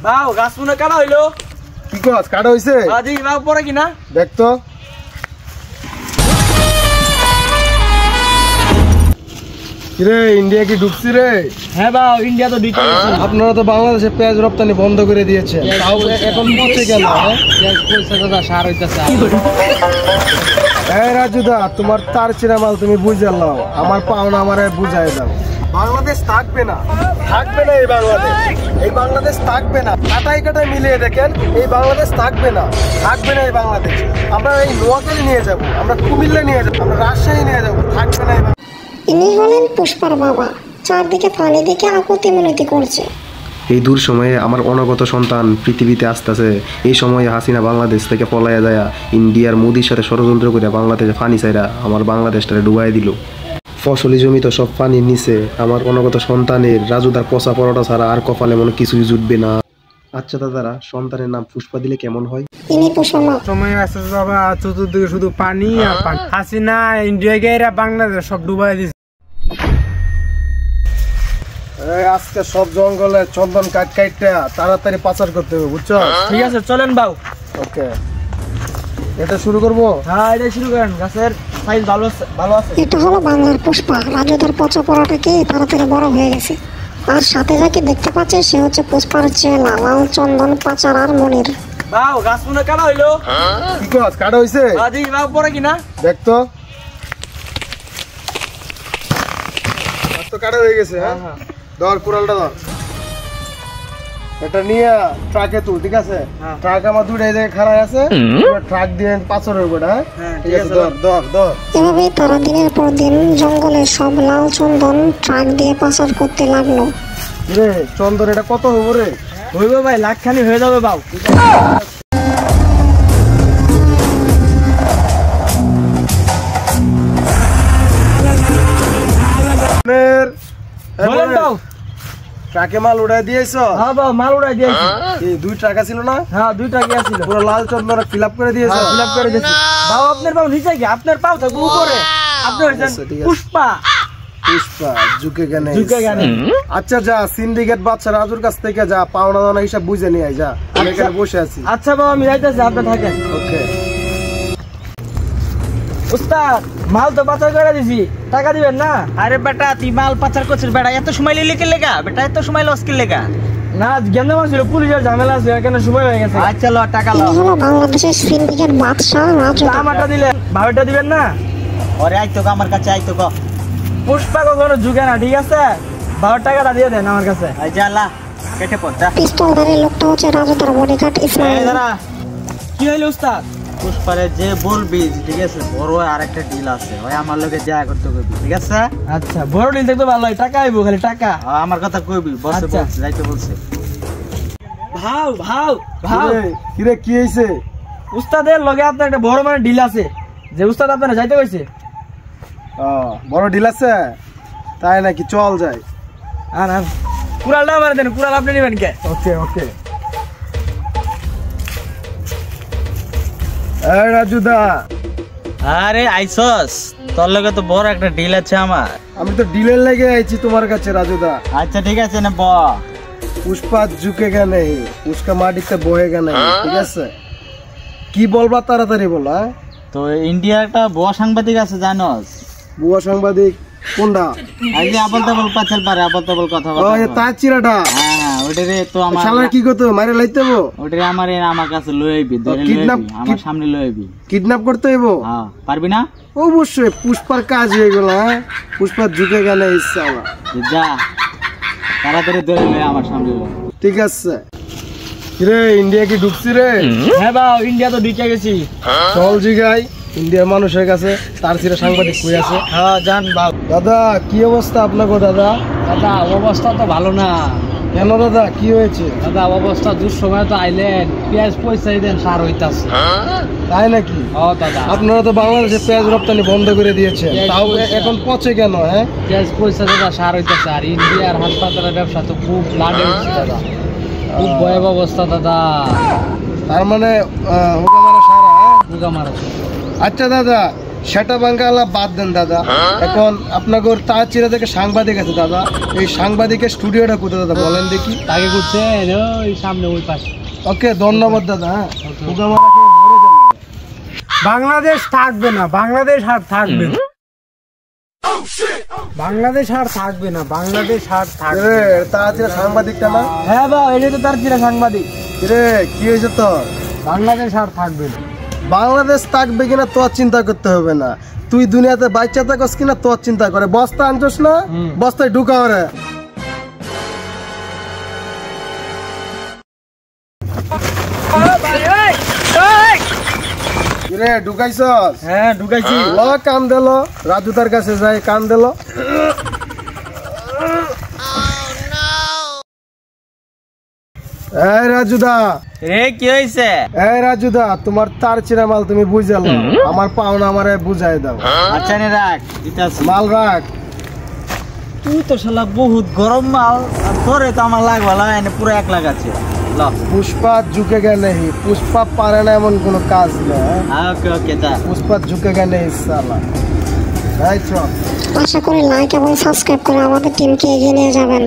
বাউ গাছ মনে কাটা হইলো। কি গাছ কাটা হইছে? আজি বাউ পরে কিনা দেখ তো। কিরে ইন্ডিয়া কি ঢুকছি রে? হ্যাঁ বাউ ইন্ডিয়া তো ঢুকে গেছে। আপনারা তো বাংলাদেশে পেঁয়াজ রপ্তানি বন্ধ করে দিয়েছেন, তাও এখন পচে গেল। পেঁয়াজ পয়সা দাদা সার হইতাছে। এই রাজুদা, তোমার তার চিরা মাল তুমি বুঝে নাও, আমার পাওনা আমারে বুঝাই দাও। বাংলাদেশ থাকবে না, থাকবে না এই বাংলাদেশ, এই বাংলাদেশ থাকবে না। কাটাই কাটাই মিলিয়ে দেখেন, এই বাংলাদেশ থাকবে না, থাকবে না এই বাংলাদেশ। আমরা এই নোয়াখালী নিয়ে যাব, আমরা কুমিল্লা নিয়ে যাব, আমরা রাজশাহী নিয়ে যাব, থাকবে না। ইনি হলেন পুষ্পার বাবা, চারদিকে পানি দেখে আপত্তি মিনতি করছে। এই দূর সময়ে আমার অনাগত সন্তান পৃথিবীতে আসতেছে। এই সময়ে হাসিনা বাংলাদেশ থেকে পলাইয়া যায় ইন্ডিয়ার মোদির সাথে ষড়যন্ত্র করে বাংলাদেশে পানি চাইরা আমার বাংলাদেশটারে ডুবাই দিল। ফসলি জমি তো সব পানির নিচে। আমার অনাগত সন্তানের রাজুদার পচা পরোটা ছাড়া আর কপালে মনে কিছুই জুটবে না। আচ্ছা দাদারা, সন্তানের নাম পুষ্পা দিলে কেমন হয়? ইনি পুষ্পা সময় আছে বাবা, চতুর্দিকে শুধু পানি আর পানি। হাসিনা ইন্ডিয়া গিয়ে বাংলাদেশ সব ডুবাই দিছে। আজকে সব জঙ্গলে চন্দন কাট কাটটা তাড়াতাড়ি পাচার করতে হবে, বুঝছো? ঠিক আছে চলেন বাউ। ওকে, এটা শুরু করবো। হ্যাঁ এটা শুরু করেন, গাছের সাইজ ভালো আছে, ভালো আছে। এটা হলো বাংলার পুষ্পা। রাজুদার পচা পড়াটা কি তাড়াতাড়ি বড় হয়ে গেছে। আর সাথে যাকে দেখতে পাচ্ছে সে হচ্ছে পুষ্পার চেলা লাল চন্দন পাচার আর মনির। বাউ গাছ মনে কাটা হইলো। কি গাছ কাটা হইছে? আজি বাউ পরে কিনা দেখ তো। তো কাটা হয়ে গেছে। হ্যাঁ ধর কুড়ালটা ধর, এটা নিয়ে ট্রাকে তুল, ঠিক আছে? ট্রাক আমার দুটো এই জায়গায় খাড়াই আছে, ট্রাক দিয়ে পাথরের উপরে। হ্যাঁ ঠিক আছে, ধর ধর ধর। এভাবেই তারা দিনের পর দিন জঙ্গলে সব লাল চন্দন ট্রাক দিয়ে পাচার করতে লাগলো। রে চন্দন এটা কত হবো রে? হইব ভাই, লাখখানি হয়ে যাবে বাউ। ট্রাকে মাল উড়াই দিয়েছো? হ্যাঁ বাউ মাল উড়াই দিয়েছি। এই দুই ট্রাকা ছিল না? হ্যাঁ 2 টাকা ছিল। পুরো লাল চন্দন ফিল আপ করে দিয়েছো? ফিল আপ করে দিয়েছি বাউ। আপনার পাও নিচে কি? আপনার পাও থাকবে উপরে। আপনি হচ্ছেন পুষ্পা। পুষ্পা ঝুঁকে গানে, ঝুঁকে গানে। আচ্ছা যা, সিন্ডিকেট বাচ্চা রাজুর কাছ থেকে যা পাওনা দানা হিসাব বুঝে নিয়ে আয়, যা। আমি এখানে বসে আছি। আচ্ছা বাবা আমি যাইতেছি, আপনি থাকেন। ওকে উস্তাদ, মাল তো পাচার করে দিছি, টাকা দিবেন না? আরে বেটা তুই মাল পাচার করছিস বেটা, এত সময় লিলে কে লেগা বেটা, এত সময় লস কে লেগা? না গেন্দা ছিল, পুলিশের ঝামেলা আছে, এখানে সময় হয়ে গেছে। আচ্ছা ল টাকা ল। ইনি হলো বাংলাদেশের সিন্ডিকেট বাদশা রাজুদা। আমারটা দিলেন, ভাবেটা দিবেন না? ওরে আইতো আমার কাছে আইতো গো। পুষ্পা কখনো ঝুঁকে না, ঠিক আছে? 12 টাকাটা দিয়ে দেন আমার কাছে। আই যা লা কেটে পড় যা। পিস্তলধারী লোকটা হচ্ছে রাজুদার বডিগার্ড ইসমাইল। কি হইলো উস্তাদ? পুষ্পারে যে বলবি, ঠিক আছে? বড় আরেকটা ডিল আছে, ওই আমার লগে দেখা করতে কইবি, ঠিক আছে? আচ্ছা বড় ডিল থাকতো ভালো হয়, টাকা আইবো খালি টাকা। আমার কথা কইবি, বসে আচ্ছা। বলছে যাইতে বলছে। ভাও ভাও ভাও, কিরে কি হইছে? উস্তাদের লগে আপনার একটা বড় মানে ডিল আছে, যে উস্তাদ আপনারা যাইতে কইছে। বড় ডিল আছে তাই নাকি? চল যাই। আর কুড়ালটা আমার দেন, কুড়াল আপনি নেবেন কে? ওকে ওকে। এই রাজুদা, আরে আইসস, তোর লগে তো বড় একটা ডিল আছে আমার। আমি তো ডিলের লেগে আইছি তোমার কাছে রাজুদা। আচ্ছা ঠিক আছে না ব। পুষ্পা ঝুঁকে গেলে পুষ্পা মাটিতে বয়ে গেলে, ঠিক আছে? কি বলবা তাড়াতাড়ি বলো। তো ইন্ডিয়ার একটা বড় সাংবাদিক আছে জানোস? বুয়া সাংবাদিক কোনটা? আইলে আবল তাবল পাছাল পারে, আবল তাবল কথা বলে। ও তার চিরাটা? হ্যাঁ ওইটারে তো আমার শালা কি করতে মাইরে লাইতে হবো? ওইটারে আমার কাছে লই আইবি, ধরে লই আইবি, আমার সামনে লই আইবি। কিডন্যাপ করতে হইব? হ্যাঁ পারবি না? অবশ্যই, পুষ্পার কাজ হয়ে গেল। হ্যাঁ পুষ্পা ঝুঁকে গেলে ইচ্ছা আমার। যা তাড়াতাড়ি ধরে লই আমার সামনে লই। ঠিক আছে। কিরে ইন্ডিয়া কি ঢুকছি রে? হ্যাঁ বাবা ইন্ডিয়া তো ঢুকে গেছি। চল জিগাই ইন্ডিয়ার মানুষের কাছে, তার ছিল সাংবাদিক কই আছে। হ্যাঁ জান বাবু। দাদা কি অবস্থা আপনাকে? দাদা দাদা অবস্থা তো ভালো না। কেন দাদা কি হয়েছে? দাদা অবস্থা দুঃসময় তো আইলেন, পেঁয়াজ পয়সা দেন সার হইতাছে। তাই নাকি? ও দাদা আপনারা তো বাংলাদেশে পেঁয়াজ রপ্তানি বন্ধ করে দিয়েছেন, তাও এখন পচে কেন? হ্যাঁ পেঁয়াজ পয়সা দাদা সার হইতাছে। আর ইন্ডিয়ার হাসপাতালের ব্যবসা তো খুব লাডে হচ্ছে দাদা, খুব ভয়াবহ অবস্থা দাদা। তার মানে হুকা মারা সারা? হ্যাঁ হুকা মারা। আচ্ছা দাদা সেটা বাঙ্গালা বাদ দেন দাদা। এখন আপনাদের তার চিরা থেকে সাংবাদিক আছে দাদা, এই সাংবাদিকের স্টুডিওটা কোথায় দাদা বলেন দেখি। তাকে করছে ওই সামনে ওই পাশে। ওকে ধন্যবাদ দাদা। হ্যাঁ বাংলাদেশ থাকবে না, বাংলাদেশ আর থাকবে না, বাংলাদেশ আর থাকবে না, বাংলাদেশ আর থাকবে না। তার চিরা সাংবাদিকটা না? হ্যাঁ বা এটা তো তার চিরা সাংবাদিক। রে কি হয়েছে তোর? বাংলাদেশ আর থাকবে না। বাংলাদেশ থাকবে কিনা তোর চিন্তা করতে হবে না, তুই দুনিয়াতে বাচ্চা থাকস কিনা তোর চিন্তা করে। বস্তা আনছস না, বস্তায় ঢুকা ওরে। রে ঢুকাইছস? হ্যাঁ ঢুকাইছি। ল কান দিল, রাজু তার কাছে যাই কান দিল। এই রাজুদা, রে কি হয়েছে? এই রাজুদা, তোমার তার চিরা মাল তুমি বুঝাল, আমার পাওনা আমারে বুঝাই দাও। আচ্ছা নে রাখ, দিতাছি। মাল রাখ। তুই তো শালা বহুত গরম মাল, আর তোরে তো আমার লাগবা না, এনে পুরো 1 লাখ আছে। ল পুষ্পা ঝুঁকেগা নেই, পুষ্পা পারে না এমন কোনো কাজ না। ওকে ওকে যা। পুষ্পা ঝুঁকেগা নেই সালা। এই চল। আশা করি লাইক এবং সাবস্ক্রাইব করে আমাদের টিমকে এগিয়ে নিয়ে যাবেন।